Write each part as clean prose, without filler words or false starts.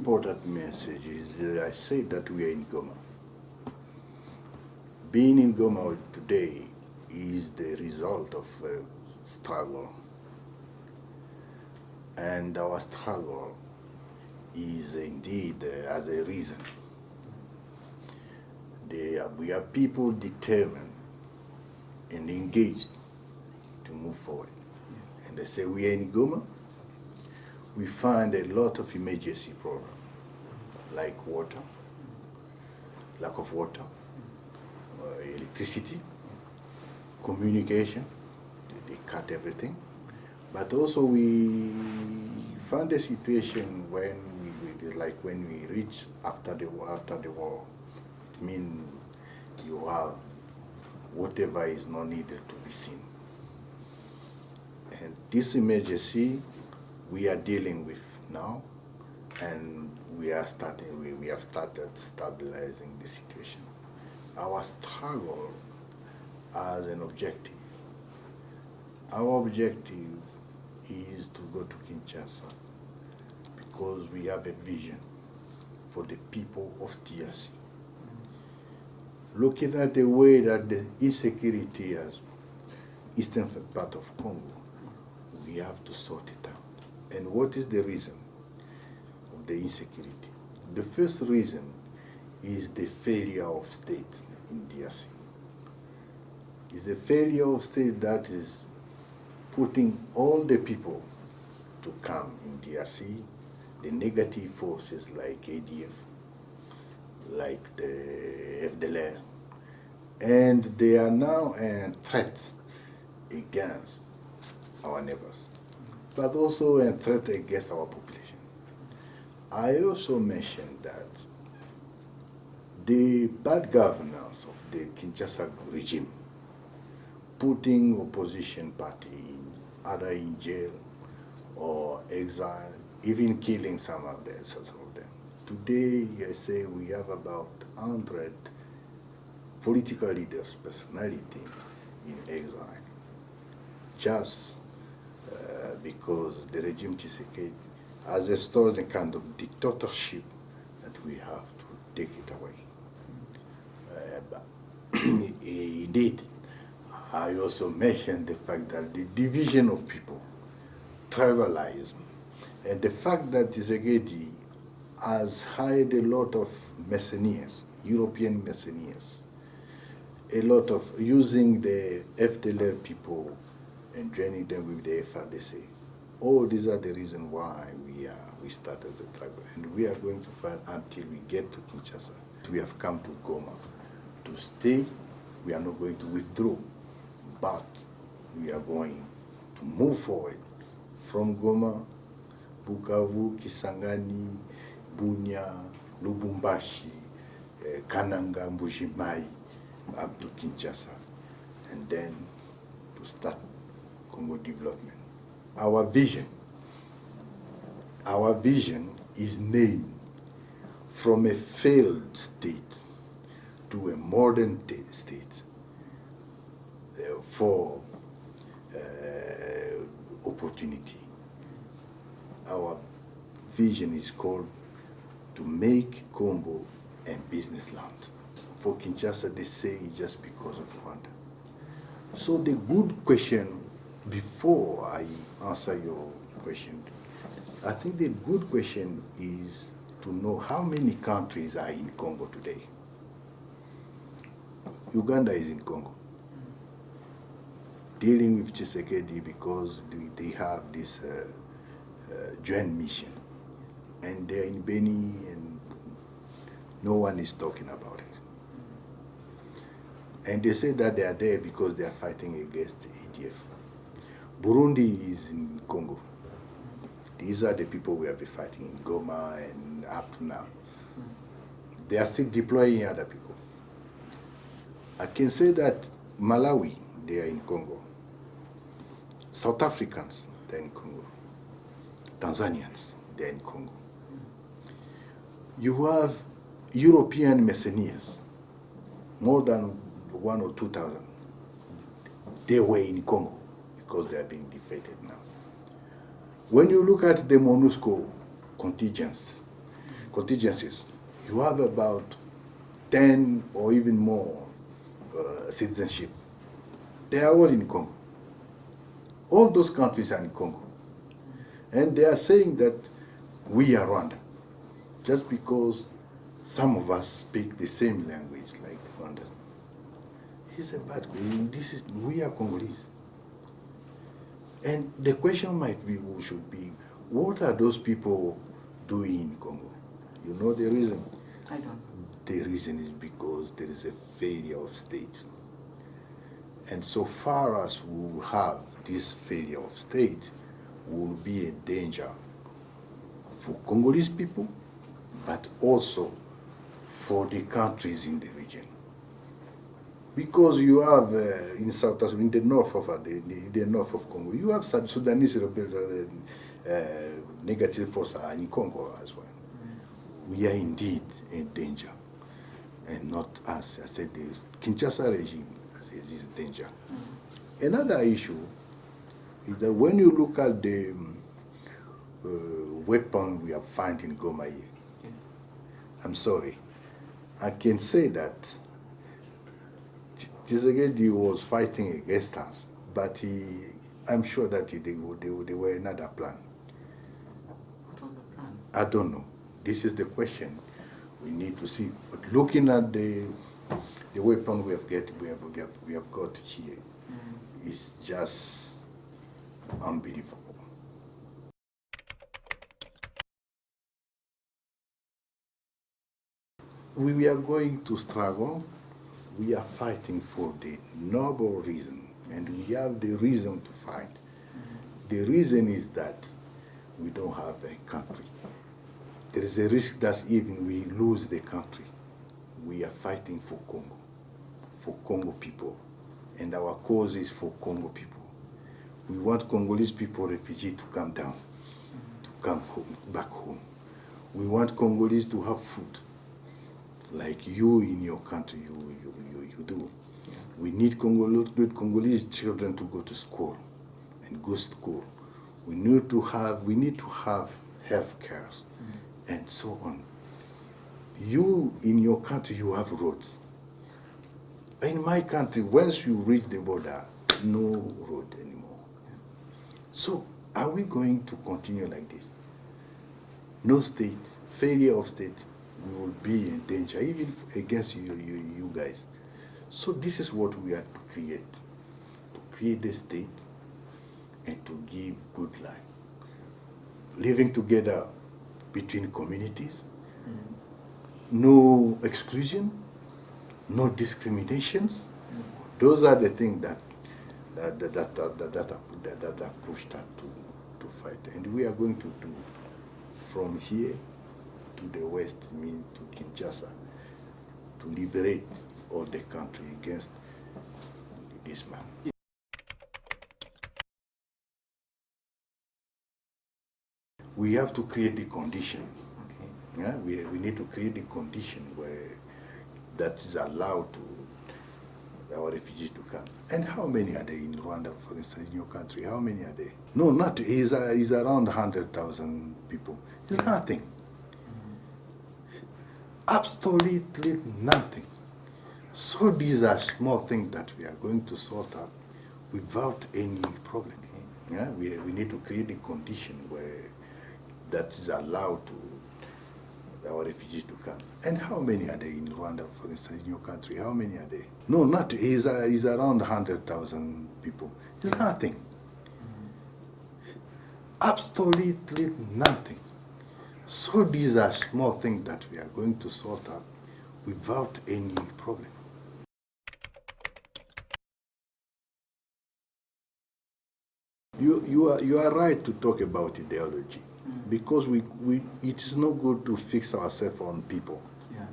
important message is I say that we are in Goma. Being in Goma today is the result of struggle. And our struggle is indeed as a reason. We are people determined and engaged to move forward. And they say we are in Goma. We find a lot of emergency problems, like water, lack of water, electricity, communication. They cut everything. But also we found a situation when we reach after the war. It means you have whatever is not needed to be seen. And this emergency we are dealing with now, and we have started stabilizing the situation. Our struggle as an objective. Our objective is to go to Kinshasa because we have a vision for the people of DRC. Looking at the way that the insecurity has eastern part of Congo, we have to sort it out. And what is the reason of the insecurity? The first reason is the failure of state in DRC. It's a failure of state that is putting all the people to come in DRC, the negative forces like ADF, like the FDLR, and they are now a threat against our neighbors, but also a threat against our population. I also mentioned that the bad governance of the Kinshasa regime, putting opposition party either in jail or exile, even killing some of them. Today, I say we have about 100 political leaders, personality in exile, just because the regime Tshisekedi has installed a kind of dictatorship that we have to take it away. But indeed, I also mentioned the fact that the division of people, tribalism, and the fact that Tshisekedi has hired a lot of mercenaries, European mercenaries, a lot of using the FDLR people and joining them with the FRDC. All these are the reasons why we started the struggle, and we are going to fight until we get to Kinshasa. We have come to Goma to stay. We are not going to withdraw, but we are going to move forward from Goma, Bukavu, Kisangani, Bunia, Lubumbashi, Kananga, Mbujimayi, up to Kinshasa, and then to start Congo development. Our vision is named from a failed state to a modern state for opportunity. Our vision is called to make Congo a business land. For Kinshasa, they say just because of Rwanda. So the good question, before I answer your question, I think the good question is to know how many countries are in Congo today. Uganda is in Congo, dealing with Tshisekedi because they have this joint mission, and they're in Beni, and no one is talking about it. And they say that they are there because they are fighting against ADF. Burundi is in Congo. These are the people we have been fighting in Goma and up to now. They are still deploying other people. I can say that Malawi, they are in Congo. South Africans, they're in Congo. Tanzanians, they're in Congo. You have European mercenaries, more than 1,000 or 2,000. They were in Congo because they are being defeated now. When you look at the MONUSCO contingents, contingencies, you have about 10 or even more citizenship. They are all in Congo. All those countries are in Congo. And they are saying that we are Rwanda, just because some of us speak the same language like Rwanda. It's a bad question. We are Congolese. And the question might be, or should be, what are those people doing in Congo? You know the reason? I don't. The reason is because there is a failure of state. And so far as we have this failure of state, will be a danger for Congolese people, but also for the countries in the region. Because you have in South Africa, in the north of the north of Congo, you have Sudanese rebels, negative forces in Congo as well. We are indeed in danger, and not us. I said the Kinshasa regime is a danger. Another issue is that when you look at the weapon we have found in Goma, Yes. I'm sorry, I can say that Tshisekedi was fighting against us, but I'm sure that there were another plan. What was the plan? I don't know. This is the question we need to see. But looking at the weapon we have got here, is just unbelievable. We are going to struggle. We are fighting for the noble reason, and we have the reason to fight. The reason is that we don't have a country. There is a risk that even we lose the country. We are fighting for Congo people, and our cause is for Congo people. We want Congolese people, refugees, to come down, to come home, back home. We want Congolese to have food, like you in your country you do. Yeah. We need Congolese children to go to school and go to school. We need to have health care and so on. You in your country you have roads. In my country, once you reach the border, no road anymore. So are we going to continue like this? No state, failure of state, we will be in danger, even against you guys. So this is what we have to create the state and to give good life. Living together between communities, no exclusion, no discriminations. Those are the things that have pushed us to fight. And we are going to do from here to the west, mean to Kinshasa, to liberate all the country against this man. We have to create the condition. Okay. Yeah, we need to create the condition where that is allowed to our refugees to come. And how many are there in Rwanda, for instance, in your country? How many are there? No, not. It's around 100,000 people. It's nothing. Absolutely nothing. So these are small things that we are going to sort out without any problem. Okay. Yeah, we need to create a condition where that is allowed to our refugees to come. And how many are there in Rwanda, for instance, in your country? How many are there? No, not. It's around 100,000 people. It's nothing. Absolutely nothing. So these are small things that we are going to sort out without any problem. You are right to talk about ideology, because it is not good to fix ourselves on people. Yeah.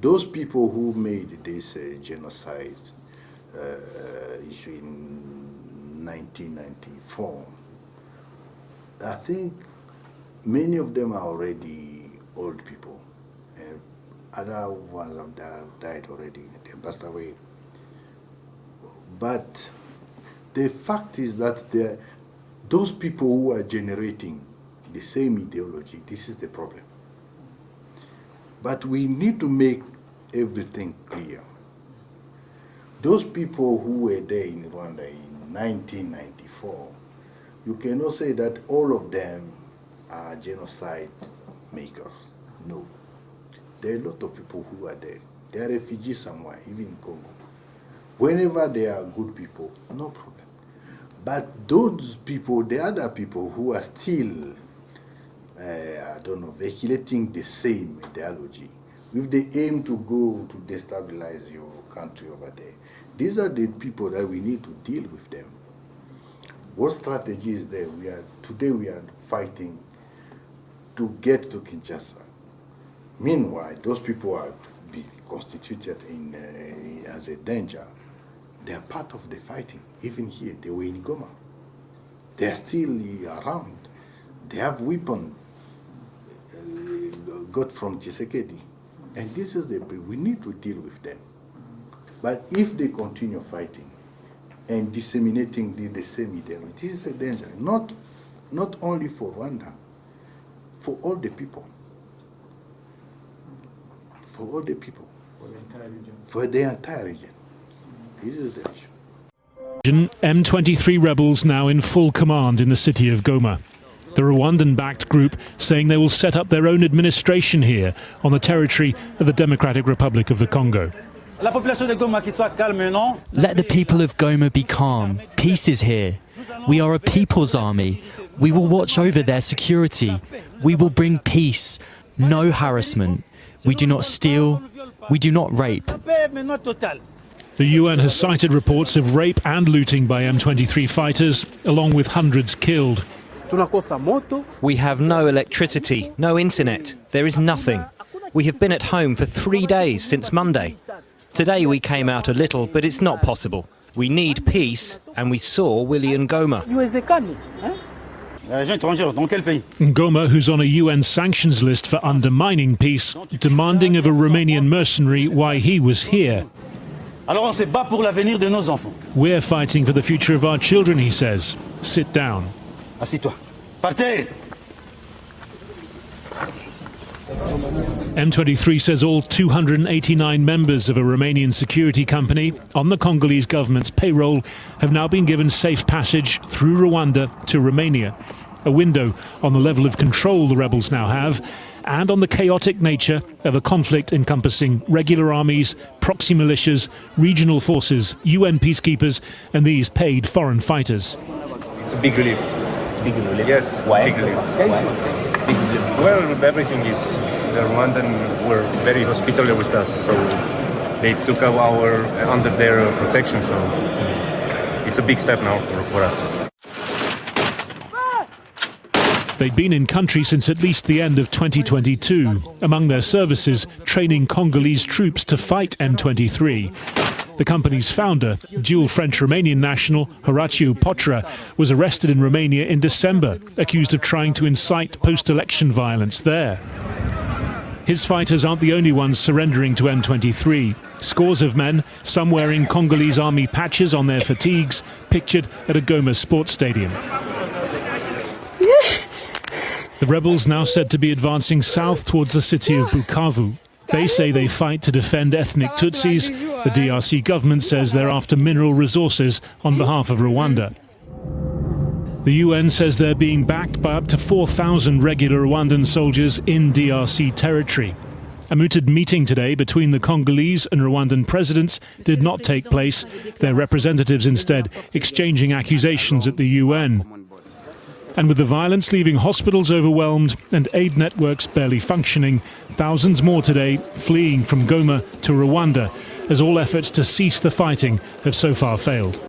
Those people who made this genocide issue in 1994, I think many of them are already old people. Other ones have died already, they passed away. But the fact is that those people who are generating the same ideology, this is the problem. But we need to make everything clear. Those people who were there in Rwanda in 1994, you cannot say that all of them are genocide makers. No. There are a lot of people who are there. They are refugees somewhere, even in Congo. Whenever they are good people, no problem. But those people, the other people who are still, vehiculating the same ideology, with the aim to go to destabilize your country over there, these are the people that we need to deal with them. What strategy is there? Today we are fighting to get to Kinshasa. Meanwhile, those people are be constituted as a danger. They are part of the fighting. Even here, they were in Goma. They are still around. They have weapons got from Tshisekedi. And this is we need to deal with them. But if they continue fighting and disseminating the same ideology, this is a danger. Not only for Rwanda, for all the people. For all the people. For the entire region. For the entire region. This is the issue. M23 rebels now in full command in the city of Goma. The Rwandan-backed group saying they will set up their own administration here on the territory of the Democratic Republic of the Congo. Let the people of Goma be calm. Peace is here. We are a people's army. We will watch over their security. We will bring peace. No harassment. We do not steal. We do not rape. The UN has cited reports of rape and looting by M23 fighters, along with hundreds killed. We have no electricity, no internet. There is nothing. We have been at home for 3 days since Monday. Today we came out a little, but it's not possible. We need peace, and we saw Willy and Goma. Goma, who's on a UN sanctions list for undermining peace, demanding of a Romanian mercenary why he was here. We're fighting for the future of our children, he says. Sit down. M23 says all 289 members of a Romanian security company on the Congolese government's payroll have now been given safe passage through Rwanda to Romania. A window on the level of control the rebels now have, and on the chaotic nature of a conflict encompassing regular armies, proxy militias, regional forces, UN peacekeepers, and these paid foreign fighters. It's a big relief. It's a big relief? Yes, why? Big relief. Why? Big relief. Well, everything is... The Rwandan were very hospitable with us, so they took our under their protection, so it's a big step now for us. They'd been in country since at least the end of 2022, among their services training Congolese troops to fight M23. The company's founder, dual French-Romanian national Horatiu Potra, was arrested in Romania in December, accused of trying to incite post-election violence there. His fighters aren't the only ones surrendering to M23. Scores of men, some wearing Congolese army patches on their fatigues, pictured at a Goma sports stadium. The rebels now said to be advancing south towards the city of Bukavu. They say they fight to defend ethnic Tutsis. The DRC government says they're after mineral resources on behalf of Rwanda. The UN says they're being backed by up to 4,000 regular Rwandan soldiers in DRC territory. A mooted meeting today between the Congolese and Rwandan presidents did not take place, their representatives instead exchanging accusations at the UN. And with the violence leaving hospitals overwhelmed and aid networks barely functioning, thousands more today fleeing from Goma to Rwanda, as all efforts to cease the fighting have so far failed.